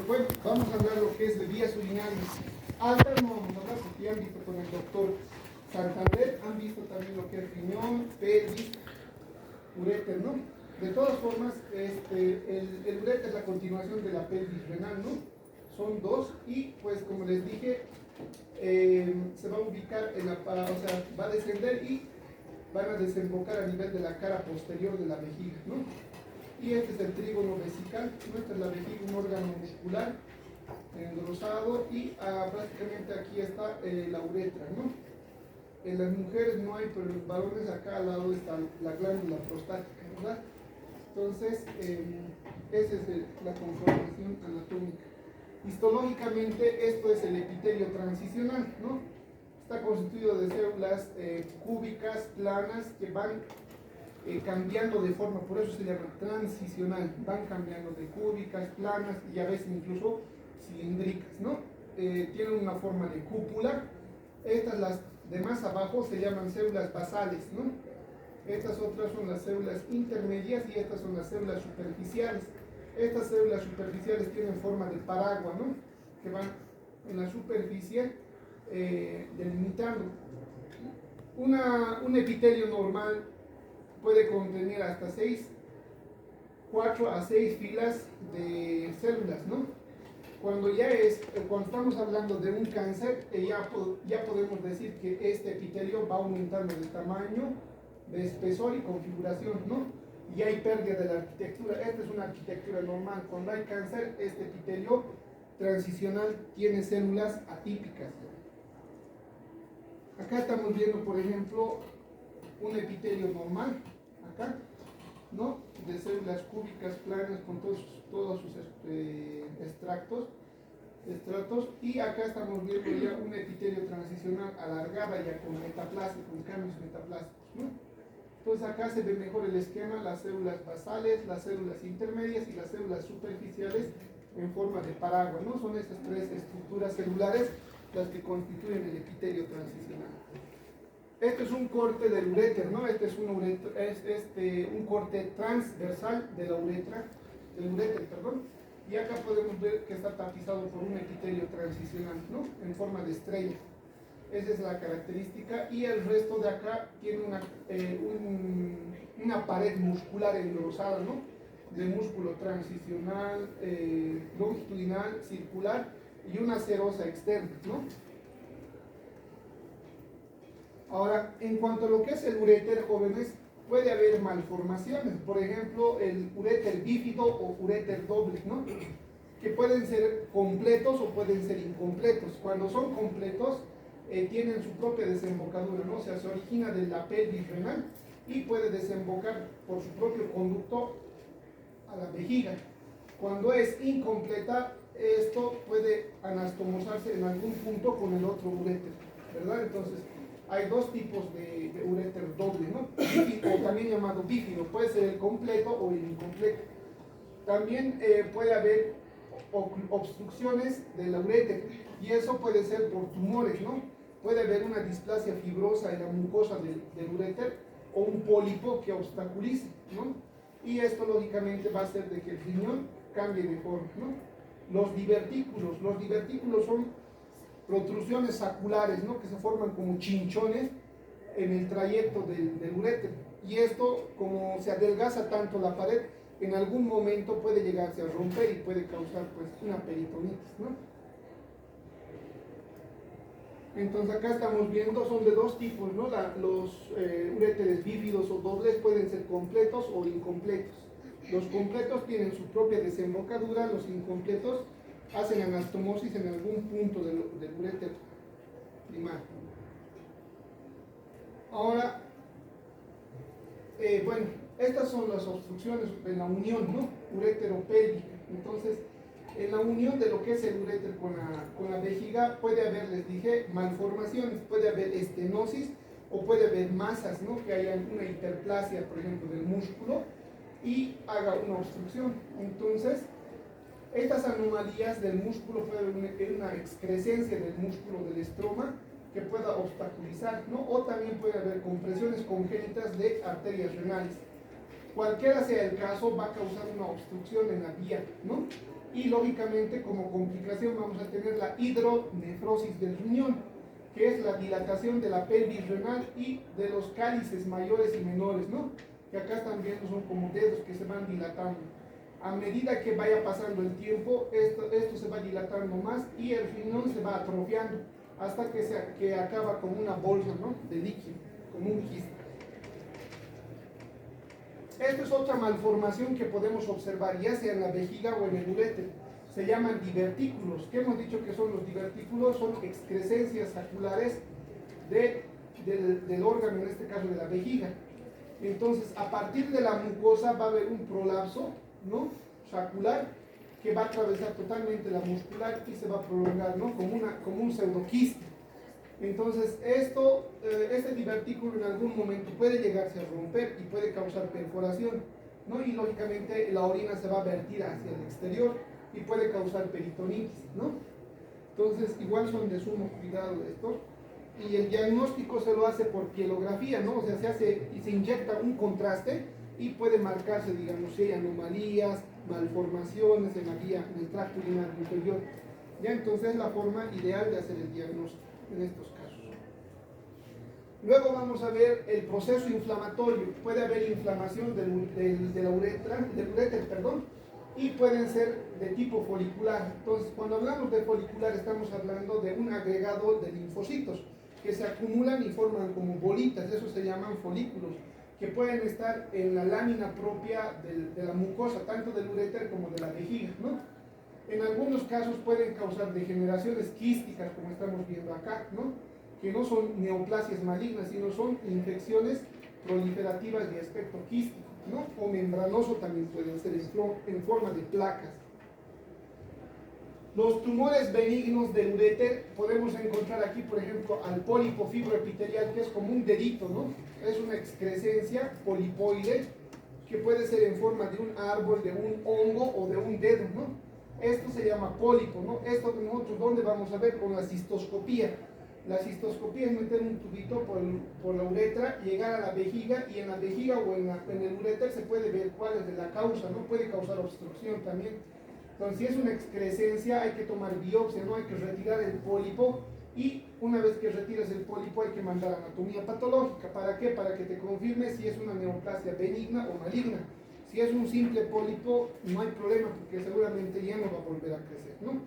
Bueno, vamos a hablar lo que es de vías urinarias. Altas no vamos a hablar porque ya han visto con el doctor Santander, han visto también lo que es riñón, pelvis, uréter, ¿no? De todas formas, el uréter es la continuación de la pelvis renal, ¿no? Son dos y pues como les dije, se va a ubicar en la, o sea, va a descender y van a desembocar a nivel de la cara posterior de la vejiga, ¿no? Y este es el trígono vesical, esta es la vejiga, un órgano muscular engrosado y prácticamente aquí está la uretra, ¿no? En las mujeres no hay, pero en los varones acá al lado está la glándula prostática, ¿verdad? Entonces, esa es la conformación anatómica. Histológicamente, esto es el epitelio transicional, ¿no? Está constituido de células cúbicas, planas, que van cambiando de forma, por eso se llama transicional, van cambiando de cúbicas, planas y a veces incluso cilíndricas, ¿no? Tienen una forma de cúpula. Estas, las de más abajo, se llaman células basales, ¿no? Estas otras son las células intermedias y estas son las células superficiales. Estas células superficiales tienen forma de paraguas, ¿no? Que van en la superficie delimitando. Un epitelio normal puede contener hasta 4 a 6 filas de células, ¿no? Cuando estamos hablando de un cáncer, ya podemos decir que este epitelio va aumentando de tamaño, de espesor y configuración, ¿no? Y hay pérdida de la arquitectura. Esta es una arquitectura normal. Cuando hay cáncer, este epitelio transicional tiene células atípicas. Acá estamos viendo, por ejemplo, un epitelio normal, acá, ¿no? De células cúbicas planas con todos sus estratos, y acá estamos viendo ya un epitelio transicional alargada ya con metaplasia, con cambios metaplásicos, ¿no? Entonces acá se ve mejor el esquema, las células basales, las células intermedias y las células superficiales en forma de paraguas, ¿no? Son estas tres estructuras celulares las que constituyen el epitelio transicional. Este es un corte del uréter, ¿no? Este es un corte transversal de la uretra, del uréter, perdón. Y acá podemos ver que está tapizado por un epitelio transicional, ¿no? En forma de estrella. Esa es la característica. Y el resto de acá tiene una pared muscular engrosada, ¿no? De músculo transicional, longitudinal, circular y una serosa externa, ¿no? Ahora, en cuanto a lo que es el uréter, jóvenes, puede haber malformaciones. Por ejemplo, el uréter bífido o uréter doble, ¿no? Que pueden ser completos o pueden ser incompletos. Cuando son completos, tienen su propia desembocadura, ¿no? O sea, se origina de la pelvis renal y puede desembocar por su propio conducto a la vejiga. Cuando es incompleta, esto puede anastomosarse en algún punto con el otro uréter, ¿verdad? Entonces, hay dos tipos de uréter doble, ¿no? O también llamado bífido, puede ser el completo o el incompleto. También puede haber obstrucciones del uréter y eso puede ser por tumores, ¿no? Puede haber una displasia fibrosa en la mucosa del uréter o un pólipo que obstaculice, ¿no? Y esto lógicamente va a hacer de que el riñón cambie de forma, ¿no? Los divertículos son protrusiones saculares, ¿no? Que se forman como chinchones en el trayecto del uréter. Y esto, como se adelgaza tanto la pared, en algún momento puede llegarse a romper y puede causar pues una peritonitis, ¿no? Entonces acá estamos viendo, son de dos tipos, ¿no? Los uréteres bífidos o dobles pueden ser completos o incompletos. Los completos tienen su propia desembocadura, los incompletos hacen anastomosis en algún punto del uréter primario. Ahora, bueno, estas son las obstrucciones en la unión, ¿no? Urétero-pélvica. Entonces, en la unión de lo que es el uréter con la vejiga puede haber, les dije, malformaciones, puede haber estenosis o puede haber masas, ¿no? Que haya una hiperplasia, por ejemplo, del músculo y haga una obstrucción. Entonces, estas anomalías del músculo puede haber una excrescencia del músculo del estroma que pueda obstaculizar, ¿no? O también puede haber compresiones congénitas de arterias renales. Cualquiera sea el caso, va a causar una obstrucción en la vía, ¿no? y lógicamente como complicación vamos a tener la hidronefrosis del riñón, que es la dilatación de la pelvis renal y de los cálices mayores y menores, ¿no? Que acá están viendo, son como dedos que se van dilatando. A medida que vaya pasando el tiempo, esto se va dilatando más y el riñón se va atrofiando hasta que acaba como una bolsa, ¿no?, de líquido, como un quiste. Esta es otra malformación que podemos observar, ya sea en la vejiga o en el uréter. Se llaman divertículos. ¿Qué hemos dicho que son los divertículos? Son excrescencias saculares del órgano, en este caso de la vejiga. Entonces, a partir de la mucosa va a haber un prolapso, ¿no?, sacular, que va a atravesar totalmente la muscular y se va a prolongar, ¿no?, como un pseudoquiste. Entonces, este divertículo en algún momento puede llegarse a romper y puede causar perforación, ¿no? Y lógicamente la orina se va a vertir hacia el exterior y puede causar peritonitis, ¿no? Entonces, igual son de sumo cuidado esto. Y el diagnóstico se lo hace por pielografía, ¿no? O sea, se hace y se inyecta un contraste y puede marcarse, digamos, si hay anomalías, malformaciones en la vía, en el tracto urinario inferior. Ya, entonces es la forma ideal de hacer el diagnóstico en estos casos. Luego vamos a ver el proceso inflamatorio. Puede haber inflamación de la uretra, del uréter, perdón, y pueden ser de tipo folicular. Entonces, cuando hablamos de folicular, estamos hablando de un agregado de linfocitos que se acumulan y forman como bolitas, eso se llaman folículos, que pueden estar en la lámina propia de la mucosa, tanto del uréter como de la vejiga, ¿no? En algunos casos pueden causar degeneraciones quísticas, como estamos viendo acá, ¿no?, que no son neoplasias malignas, sino son infecciones proliferativas de aspecto quístico, ¿no?, o membranoso también pueden ser en forma de placas. Los tumores benignos del uréter podemos encontrar aquí, por ejemplo, al pólipo fibroepitelial, que es como un dedito, ¿no? Es una excrescencia polipoide que puede ser en forma de un árbol, de un hongo o de un dedo, ¿no? Esto se llama pólipo, ¿no? Esto nosotros, ¿dónde vamos a ver? Con la cistoscopía. La cistoscopía es meter un tubito por la uretra, llegar a la vejiga, y en la vejiga o en el uréter se puede ver cuál es la causa, ¿no? Puede causar obstrucción también. Entonces, si es una excrescencia, hay que tomar biopsia, ¿no? Hay que retirar el pólipo, y una vez que retiras el pólipo hay que mandar anatomía patológica. ¿Para qué? Para que te confirme si es una neoplasia benigna o maligna. Si es un simple pólipo, no hay problema, porque seguramente ya no va a volver a crecer, ¿no?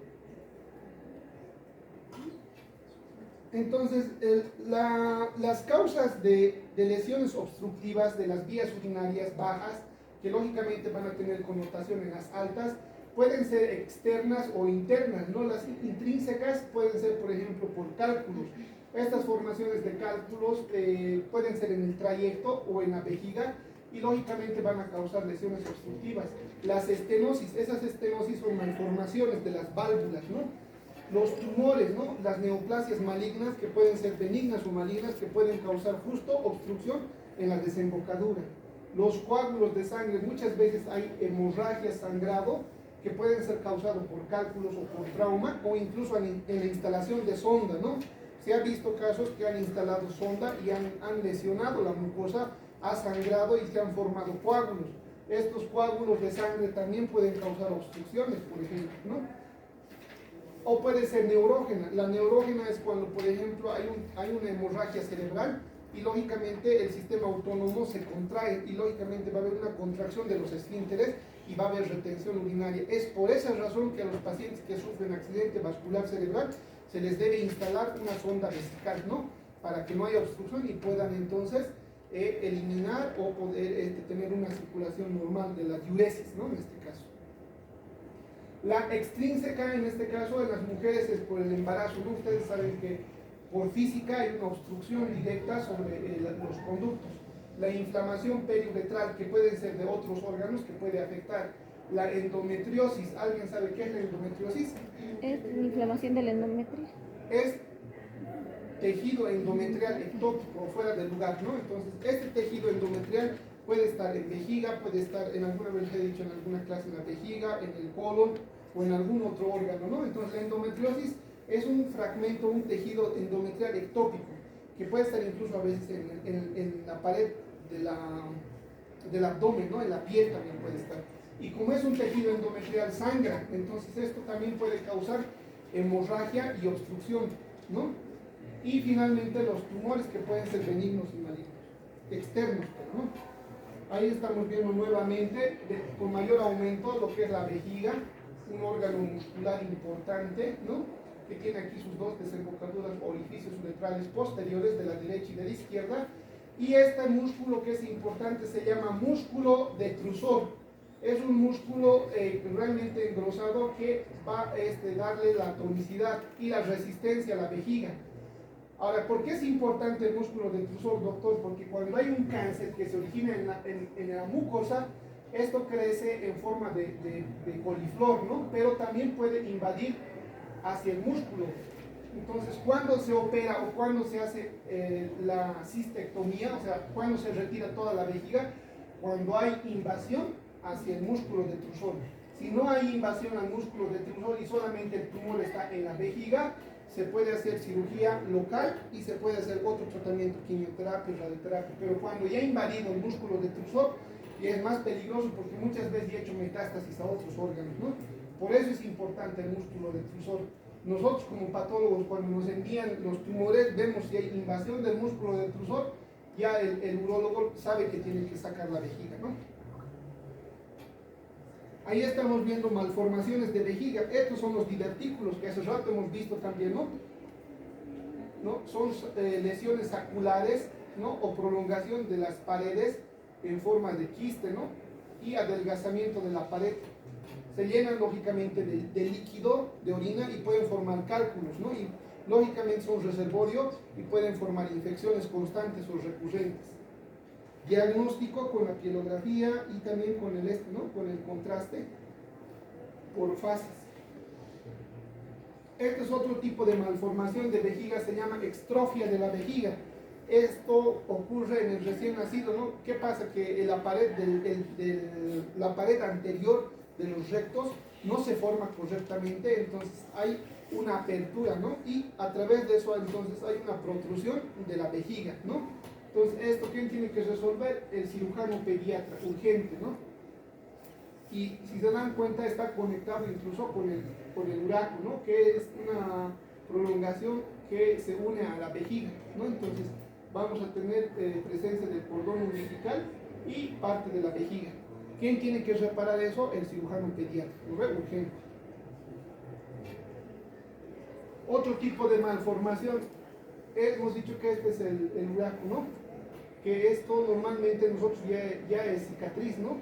Entonces, las causas de lesiones obstructivas de las vías urinarias bajas, que lógicamente van a tener connotación en las altas, pueden ser externas o internas, ¿no? Las intrínsecas pueden ser, por ejemplo, por cálculos. Estas formaciones de cálculos pueden ser en el trayecto o en la vejiga, y lógicamente van a causar lesiones obstructivas. Las estenosis, esas estenosis son malformaciones de las válvulas, ¿no? Los tumores, ¿no?, las neoplasias malignas, que pueden ser benignas o malignas, que pueden causar justo obstrucción en la desembocadura. Los coágulos de sangre, muchas veces hay hemorragia, sangrado, que pueden ser causados por cálculos o por trauma, o incluso en la instalación de sonda, ¿no? Se ha visto casos que han instalado sonda y han lesionado la mucosa, ha sangrado y se han formado coágulos. Estos coágulos de sangre también pueden causar obstrucciones, por ejemplo, ¿no? O puede ser neurógena. La neurógena es cuando, por ejemplo, hay una hemorragia cerebral y lógicamente el sistema autónomo se contrae y lógicamente va a haber una contracción de los esfínteres y va a haber retención urinaria. Es por esa razón que a los pacientes que sufren accidente vascular cerebral se les debe instalar una sonda vesical, ¿no? Para que no haya obstrucción y puedan entonces eliminar o poder tener una circulación normal de la diuresis, ¿no?, en este caso. La extrínseca, en este caso, en las mujeres es por el embarazo, ¿no? Ustedes saben que por física hay una obstrucción directa sobre los conductos. La inflamación periuretral, que puede ser de otros órganos, que puede afectar. La endometriosis, ¿alguien sabe qué es la endometriosis? Es la inflamación del endometrio. Es tejido endometrial ectópico, fuera del lugar, ¿no? Entonces, este tejido endometrial puede estar en vejiga, puede estar, en alguna vez he dicho en alguna clase, en la vejiga, en el colon o en algún otro órgano, ¿no? Entonces, la endometriosis es un fragmento, un tejido endometrial ectópico, que puede estar incluso a veces en la pared del abdomen, ¿no? En la piel también puede estar. Y como es un tejido endometrial, sangra, entonces esto también puede causar hemorragia y obstrucción, ¿no? Y finalmente los tumores que pueden ser benignos y malignos, externos, ¿no? Ahí estamos viendo nuevamente con mayor aumento lo que es la vejiga, un órgano muscular importante, ¿no? Que tiene aquí sus dos desembocaduras, orificios uretrales posteriores de la derecha y de la izquierda. Y este músculo que es importante se llama músculo detrusor. Es un músculo realmente engrosado que va a darle la tonicidad y la resistencia a la vejiga. Ahora, ¿por qué es importante el músculo detrusor, doctor? Porque cuando hay un cáncer que se origina en la mucosa, esto crece en forma de coliflor, ¿no? Pero también puede invadir hacia el músculo. Entonces, cuando se opera o cuando se hace la cistectomía, o sea, cuando se retira toda la vejiga, cuando hay invasión hacia el músculo detrusor. Si no hay invasión al músculo detrusor y solamente el tumor está en la vejiga, se puede hacer cirugía local y se puede hacer otro tratamiento, quimioterapia, radioterapia. Pero cuando ya ha invadido el músculo detrusor, ya es más peligroso porque muchas veces ya ha hecho metástasis a otros órganos, ¿no? Por eso es importante el músculo detrusor. Nosotros como patólogos, cuando nos envían los tumores, vemos si hay invasión del músculo detrusor, ya el urólogo sabe que tiene que sacar la vejiga, ¿no? Ahí estamos viendo malformaciones de vejiga. Estos son los divertículos que hace rato hemos visto también, ¿no? Son lesiones saculares, ¿no? O prolongación de las paredes en forma de quiste, ¿no? Y adelgazamiento de la pared. Se llenan lógicamente de líquido, de orina, y pueden formar cálculos, ¿no? Y lógicamente son reservorios y pueden formar infecciones constantes o recurrentes. Diagnóstico con la pielografía y también con el con el contraste por fases. Este es otro tipo de malformación de vejiga, se llama extrofia de la vejiga. Esto ocurre en el recién nacido, ¿no? ¿Qué pasa? Que la pared, la pared anterior de los rectos no se forma correctamente, entonces hay una apertura, ¿no? Y a través de eso entonces hay una protrusión de la vejiga, ¿no? Entonces, ¿esto quién tiene que resolver? El cirujano pediatra, urgente, ¿no? Y si se dan cuenta, está conectado incluso con el uraco, ¿no? Que es una prolongación que se une a la vejiga, ¿no? Entonces, vamos a tener presencia del cordón umbilical y parte de la vejiga. ¿Quién tiene que reparar eso? El cirujano pediatra, ¿no? Urgente. Otro tipo de malformación, hemos dicho que este es el uraco, ¿no? Que esto normalmente nosotros ya es cicatriz, ¿no?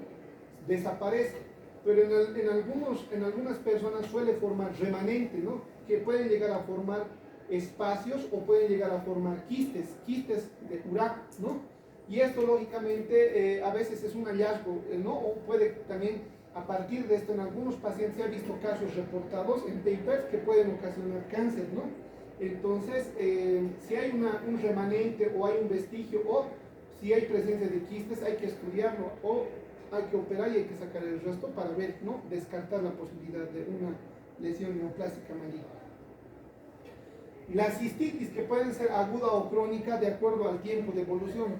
Desaparece, pero en algunas personas suele formar remanente, ¿no? Que pueden llegar a formar espacios o pueden llegar a formar quistes de uraco, ¿no? Y esto lógicamente a veces es un hallazgo, ¿no? O puede también, a partir de esto, en algunos pacientes se han visto casos reportados en papers que pueden ocasionar cáncer, ¿no? Entonces, si hay un remanente o hay un vestigio o si hay presencia de quistes, hay que estudiarlo o hay que operar y hay que sacar el resto para ver, ¿no? Descartar la posibilidad de una lesión neoplástica maligna. La cistitis, que puede ser aguda o crónica de acuerdo al tiempo de evolución,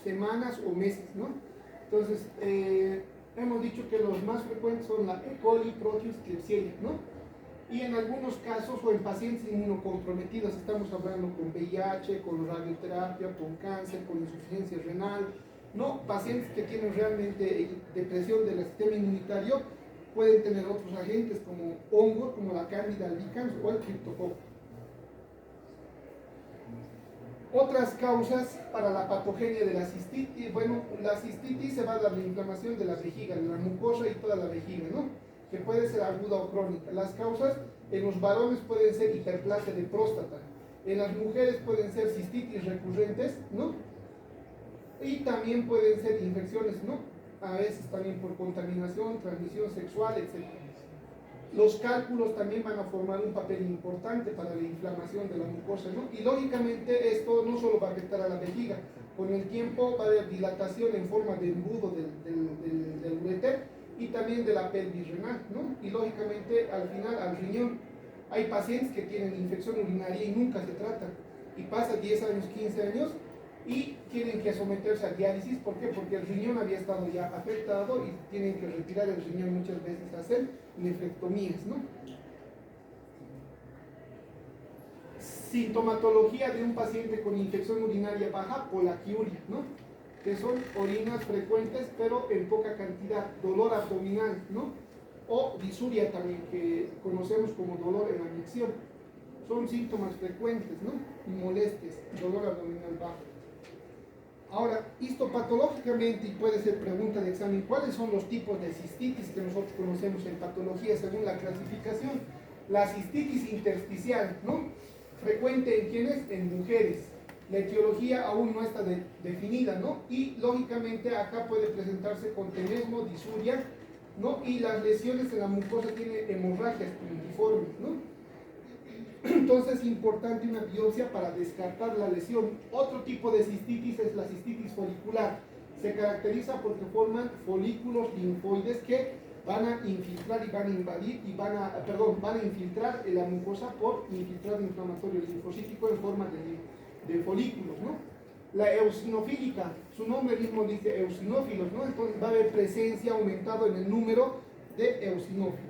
semanas o meses, ¿no? Entonces, hemos dicho que los más frecuentes son la E. coli, Proteus, Klebsiella, ¿no? Y en algunos casos o en pacientes inmunocomprometidos, estamos hablando con VIH, con radioterapia, con cáncer, con insuficiencia renal, no, pacientes que tienen realmente depresión del sistema inmunitario pueden tener otros agentes como hongos, como la Candida albicans o el criptococo. Otras causas para la patogenia de la cistitis, bueno, la cistitis se va a dar la inflamación de la vejiga, de la mucosa y toda la vejiga, ¿no? Que puede ser aguda o crónica. Las causas en los varones pueden ser hiperplasia de próstata, en las mujeres pueden ser cistitis recurrentes, ¿no? Y también pueden ser infecciones, ¿no? A veces también por contaminación, transmisión sexual, etc. Los cálculos también van a formar un papel importante para la inflamación de la mucosa, ¿no? Y lógicamente esto no solo va a afectar a la vejiga, con el tiempo va a haber dilatación en forma de embudo del uréter y también de la pelvis renal, ¿no? Y lógicamente al final al riñón. Hay pacientes que tienen infección urinaria y nunca se tratan, y pasa 10 años, 15 años y tienen que someterse a diálisis. ¿Por qué? Porque el riñón había estado ya afectado y tienen que retirar el riñón muchas veces, hacer nefrectomías, ¿no? Sintomatología de un paciente con infección urinaria baja, polaquiuria, ¿no? Que son orinas frecuentes pero en poca cantidad, dolor abdominal, ¿no? O disuria también, que conocemos como dolor en la micción. Son síntomas frecuentes, ¿no? Y molestias, dolor abdominal bajo. Ahora, histopatológicamente, y puede ser pregunta de examen, ¿cuáles son los tipos de cistitis que nosotros conocemos en patología según la clasificación? La cistitis intersticial, ¿no? Frecuente en quienes, en mujeres. La etiología aún no está definida, ¿no? Y lógicamente acá puede presentarse con tenesmo, disuria, ¿no? Y las lesiones en la mucosa tienen hemorragias puntiformes, ¿no? Entonces es importante una biopsia para descartar la lesión. Otro tipo de cistitis es la cistitis folicular. Se caracteriza porque forman folículos linfoides que van a infiltrar y van a invadir y van a infiltrar la mucosa por infiltrado inflamatorio linfocítico en forma de folículos, ¿no? La eosinofílica, su nombre mismo dice eosinófilos, ¿no? Entonces va a haber presencia aumentado en el número de eosinófilos.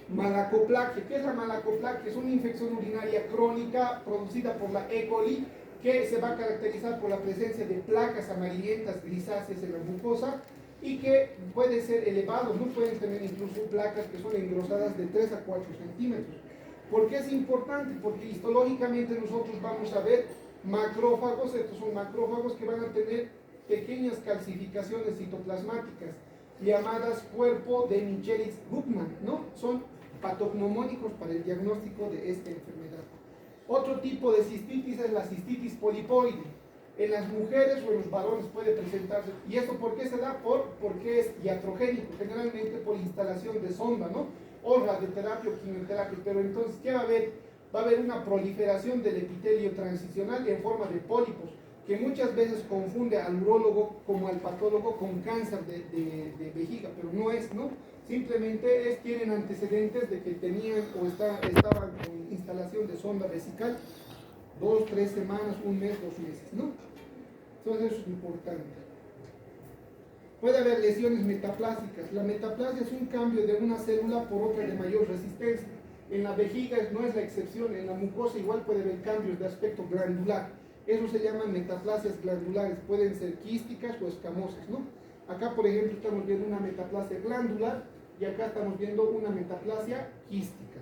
Malacoplaquia. ¿Qué es la malacoplaquia? Es una infección urinaria crónica producida por la E. coli que se va a caracterizar por la presencia de placas amarillentas grisáceas en la mucosa y que puede ser elevado, no pueden tener incluso placas que son engrosadas de 3 a 4 centímetros. ¿Por qué es importante? Porque histológicamente nosotros vamos a ver macrófagos, estos son macrófagos que van a tener pequeñas calcificaciones citoplasmáticas llamadas cuerpo de Michelisz-Guttmann, ¿no? Son patognomónicos para el diagnóstico de esta enfermedad. Otro tipo de cistitis es la cistitis polipoide. En las mujeres o en los varones puede presentarse. ¿Y esto por qué se da? Porque es iatrogénico, generalmente por instalación de sonda, ¿no? O radioterapia o quimioterapia. Pero entonces, ¿qué va a haber? Va a haber una proliferación del epitelio transicional en forma de pólipos, que muchas veces confunde al urólogo como al patólogo con cáncer de vejiga, pero no es, ¿no? Simplemente tienen antecedentes de que tenían o estaban con instalación de sonda vesical 2, 3 semanas, 1 mes, 2 meses, ¿no? Entonces eso es importante. Puede haber lesiones metaplásicas. La metaplasia es un cambio de una célula por otra de mayor resistencia. En la vejiga no es la excepción, en la mucosa igual puede haber cambios de aspecto glandular. Eso se llaman metaplasias glandulares, pueden ser quísticas o escamosas, ¿no? Acá, por ejemplo, estamos viendo una metaplasia glandular y acá estamos viendo una metaplasia quística.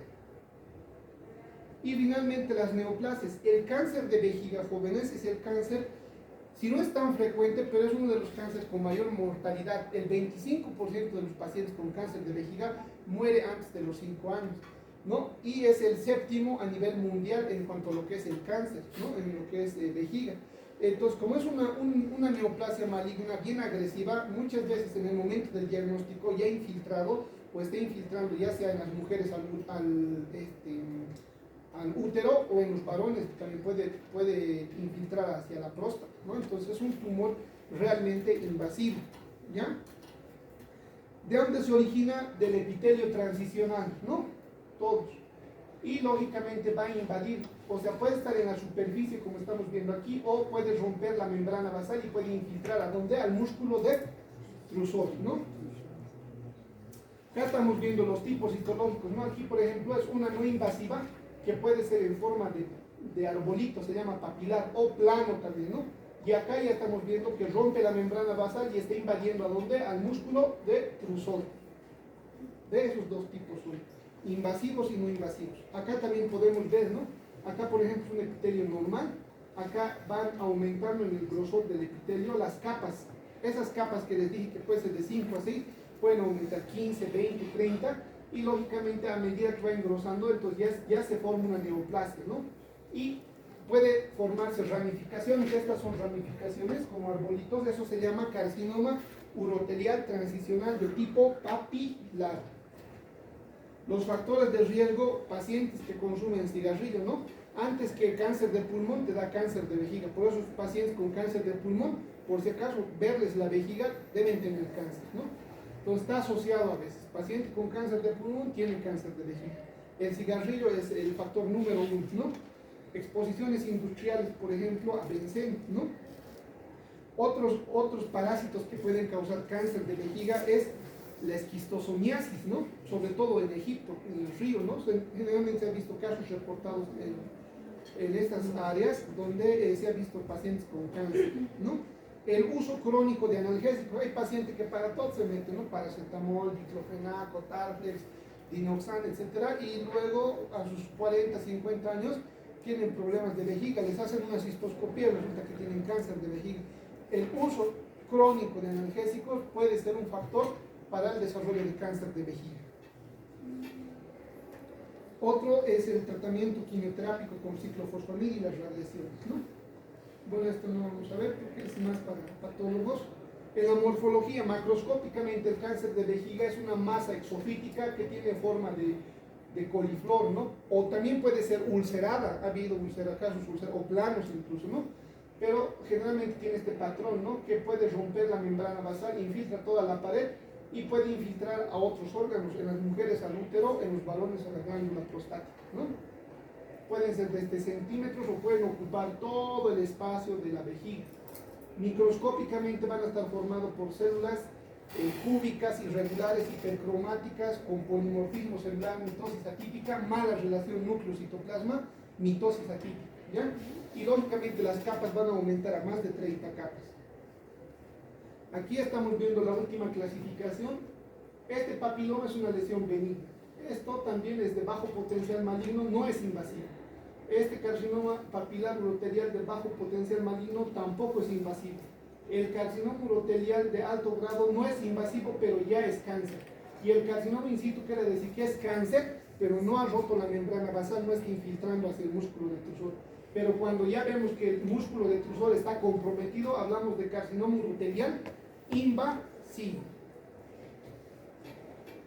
Y finalmente las neoplasias. El cáncer de vejiga, jóvenes, es el cáncer, si no es tan frecuente, pero es uno de los cánceres con mayor mortalidad. El 25% de los pacientes con cáncer de vejiga muere antes de los 5 años, ¿no? Y es el séptimo a nivel mundial en cuanto a lo que es el cáncer, ¿no? En lo que es vejiga. Entonces, como es una neoplasia maligna bien agresiva, muchas veces en el momento del diagnóstico ya infiltrado o está infiltrando ya sea en las mujeres al útero o en los varones, también puede infiltrar hacia la próstata, ¿no? Entonces es un tumor realmente invasivo, ¿ya? ¿De dónde se origina? Del epitelio transicional, ¿no? Todos. Y lógicamente va a invadir, o sea, puede estar en la superficie como estamos viendo aquí, o puede romper la membrana basal y puede infiltrar ¿a dónde? Al músculo de Trousseau, ¿no? Acá estamos viendo los tipos histológicos, ¿no? Aquí, por ejemplo, es una no invasiva, que puede ser en forma de arbolito, se llama papilar, o plano también, ¿no? Y acá ya estamos viendo que rompe la membrana basal y está invadiendo ¿a dónde? Al músculo de Trousseau. De esos dos tipos son invasivos y no invasivos. Acá también podemos ver, ¿no? Acá, por ejemplo, es un epitelio normal. Acá van aumentando en el grosor del epitelio las capas. Esas capas que les dije que puede ser de 5 a 6, pueden aumentar 15, 20, 30. Y lógicamente a medida que va engrosando, entonces ya se forma una neoplasia, ¿no? Y puede formarse ramificaciones. Estas son ramificaciones como arbolitos. Eso se llama carcinoma urotelial transicional de tipo papilar. Los factores de riesgo, pacientes que consumen cigarrillo, ¿no? Antes que cáncer de pulmón te da cáncer de vejiga. Por eso los pacientes con cáncer de pulmón, por si acaso verles la vejiga, deben tener cáncer, ¿no? Entonces está asociado a veces. Paciente con cáncer de pulmón tiene cáncer de vejiga. El cigarrillo es el factor número 1, ¿no? exposiciones industriales, por ejemplo, a benceno, ¿no? Otros parásitos que pueden causar cáncer de vejiga es la esquistosomiasis, ¿no? Sobre todo en Egipto, en el río, ¿no? Generalmente se han visto casos reportados en estas áreas donde se ha visto pacientes con cáncer, ¿no? El uso crónico de analgésicos. Hay pacientes que para todo se meten, ¿no? Paracetamol, diclofenaco, Tarflex, Dinoxan, etc. Y luego a sus 40, 50 años tienen problemas de vejiga, les hacen una cistoscopía y resulta que tienen cáncer de vejiga. El uso crónico de analgésicos puede ser un factor para el desarrollo de cáncer de vejiga. Otro es el tratamiento quimioterápico con ciclofosfamida y las radiaciones, ¿no? Bueno, esto no vamos a ver porque es más para patólogos. En la morfología, macroscópicamente, el cáncer de vejiga es una masa exofítica que tiene forma de coliflor, ¿no? O también puede ser ulcerada, ha habido casos ulcerados, o planos incluso, ¿no? Pero generalmente tiene este patrón, ¿no? Que puede romper la membrana basal, infiltra toda la pared y puede infiltrar a otros órganos, en las mujeres al útero, en los varones a la glándula prostática, ¿no? Pueden ser desde centímetros o pueden ocupar todo el espacio de la vejiga. Microscópicamente van a estar formados por células cúbicas, irregulares, hipercromáticas, con polimorfismo celular, mitosis atípica, mala relación núcleo-citoplasma, mitosis atípica, ¿ya? Y lógicamente las capas van a aumentar a más de 30 capas. Aquí estamos viendo la última clasificación. Este papiloma es una lesión benigna. Esto también es de bajo potencial maligno, no es invasivo. Este carcinoma papilar urotelial de bajo potencial maligno tampoco es invasivo. El carcinoma urotelial de alto grado no es invasivo, pero ya es cáncer. Y el carcinoma in situ quiere decir que es cáncer, pero no ha roto la membrana basal, no está infiltrando hacia el músculo detrusor. Pero cuando ya vemos que el músculo detrusor está comprometido, hablamos de carcinoma urotelial invasivo.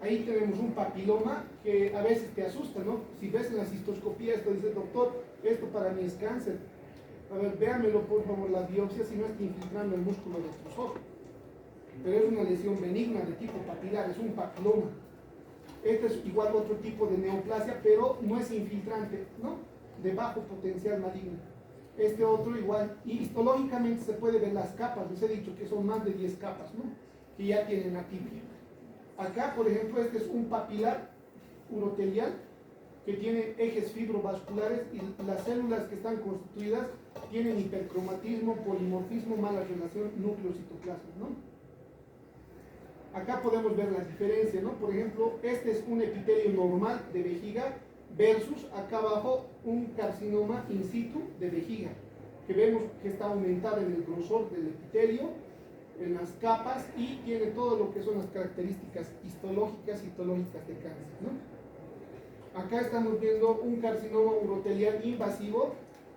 Ahí tenemos un papiloma que a veces te asusta, ¿no? Si ves en la cistoscopía esto, dice, doctor, esto para mí es cáncer. A ver, véamelo por favor la biopsia si no está infiltrando el músculo detrusor. Pero es una lesión benigna de tipo papilar, es un papiloma. Este es igual otro tipo de neoplasia, pero no es infiltrante, ¿no? De bajo potencial maligno. Este otro igual, y histológicamente se puede ver las capas, les he dicho que son más de 10 capas, ¿no? Que ya tienen atipia. Acá, por ejemplo, este es un papilar urotelial que tiene ejes fibrovasculares y las células que están constituidas tienen hipercromatismo, polimorfismo, mala relación núcleo-citoplasma, ¿no? Acá podemos ver la diferencia, ¿no? Por ejemplo, este es un epitelio normal de vejiga versus acá abajo un carcinoma in situ de vejiga, que vemos que está aumentada en el grosor del epitelio, en las capas y tiene todo lo que son las características histológicas de cáncer, ¿no? Acá estamos viendo un carcinoma urotelial invasivo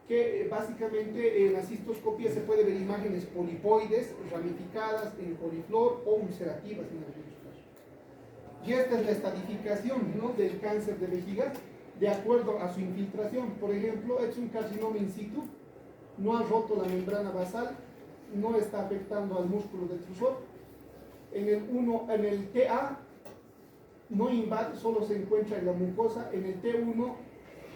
que básicamente en la cistoscopía se puede ver imágenes polipoides, ramificadas, en coliflor o ulcerativas en algunos casos. Y esta es la estadificación, ¿no? Del cáncer de vejiga de acuerdo a su infiltración. Por ejemplo, es un carcinoma in situ, no ha roto la membrana basal, no está afectando al músculo detrusor. En el TA no invade, solo se encuentra en la mucosa. En el T1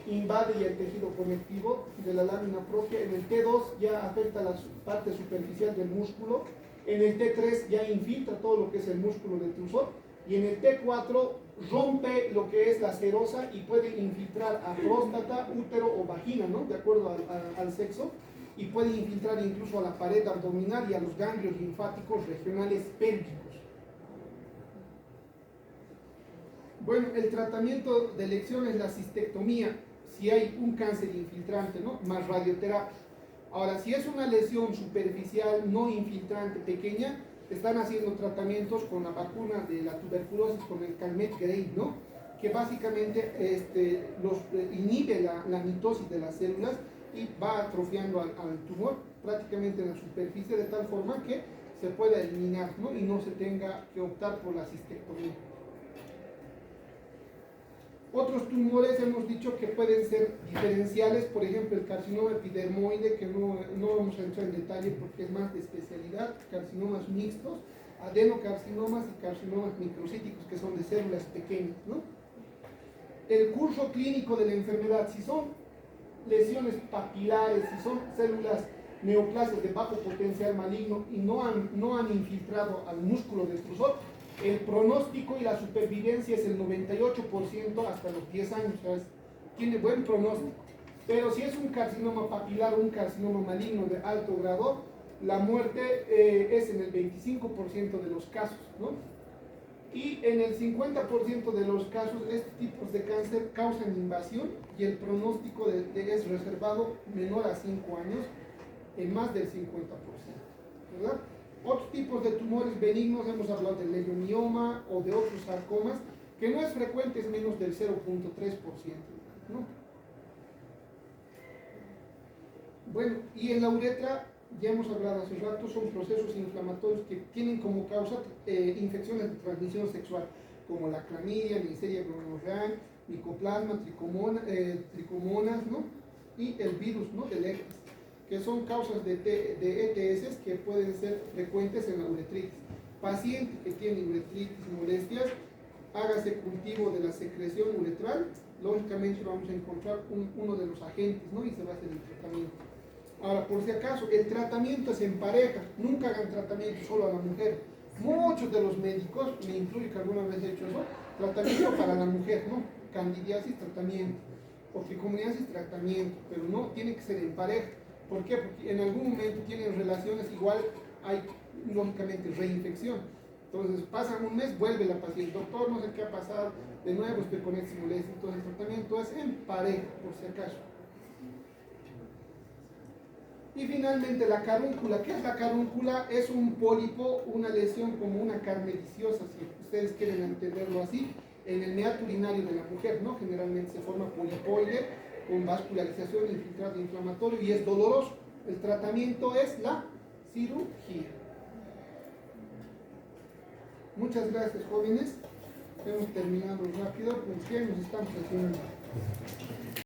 invade ya el tejido conectivo de la lámina propia. En el T2 ya afecta la parte superficial del músculo. En el T3 ya infiltra todo lo que es el músculo detrusor. Y en el T4 rompe lo que es la serosa y puede infiltrar a próstata, útero o vagina, ¿no? De acuerdo al sexo. Y puede infiltrar incluso a la pared abdominal y a los ganglios linfáticos regionales pélvicos. Bueno, el tratamiento de elección es la cistectomía, si hay un cáncer infiltrante, ¿no? Más radioterapia. Ahora, si es una lesión superficial, no infiltrante, pequeña, están haciendo tratamientos con la vacuna de la tuberculosis, con el Calmette-Guerin, ¿no? Que básicamente inhibe la mitosis de las células y va atrofiando al tumor prácticamente en la superficie de tal forma que se pueda eliminar, ¿no? Y no se tenga que optar por la cistectomía. Otros tumores hemos dicho que pueden ser diferenciales, por ejemplo el carcinoma epidermoide, que no vamos a entrar en detalle porque es más de especialidad, carcinomas mixtos, adenocarcinomas y carcinomas microcíticos que son de células pequeñas, ¿no? El curso clínico de la enfermedad, si son lesiones papilares, si son células neoplasias de bajo potencial maligno y no han infiltrado al músculo detrusor, el pronóstico y la supervivencia es el 98% hasta los 10 años, ¿sabes? Tiene buen pronóstico. Pero si es un carcinoma papilar o un carcinoma maligno de alto grado, la muerte es en el 25% de los casos, ¿no? Y en el 50% de los casos, estos tipos de cáncer causan invasión y el pronóstico es reservado menor a 5 años en más del 50%, ¿verdad? Otros tipos de tumores benignos, hemos hablado del leiomioma o de otros sarcomas, que no es frecuente, es menos del 0.3%, ¿no? Bueno, y en la uretra, ya hemos hablado hace rato, son procesos inflamatorios que tienen como causa infecciones de transmisión sexual, como la clamidia, Neisseria gonorrhoeae, micoplasma, tricomonas, ¿no? Y el virus, ¿no? Del herpes, que son causas de ETS que pueden ser frecuentes en la uretritis. Paciente que tiene uretritis, molestias, hágase cultivo de la secreción uretral, lógicamente vamos a encontrar uno de los agentes, ¿no? Y se va a hacer el tratamiento. Ahora, por si acaso, el tratamiento es en pareja, nunca hagan tratamiento solo a la mujer. Muchos de los médicos, me incluyo que alguna vez he hecho eso, tratamiento para la mujer, ¿no? Candidiasis, tratamiento, o tricomoniasis, tratamiento, pero no, tiene que ser en pareja. ¿Por qué? Porque en algún momento tienen relaciones, igual hay, lógicamente, reinfección. Entonces, pasan un mes, vuelve la paciente, doctor, no sé qué ha pasado, de nuevo estoy con esta molestia. Entonces, el tratamiento es en pareja, por si acaso. Y finalmente la carúncula. ¿Qué es la carúncula? Es un pólipo, una lesión como una carne viciosa, si ustedes quieren entenderlo así, en el meato urinario de la mujer, ¿no? Generalmente se forma polipoide con vascularización, infiltrado inflamatorio y es doloroso. El tratamiento es la cirugía. Muchas gracias, jóvenes. Hemos terminado rápido porque nos estamos haciendo.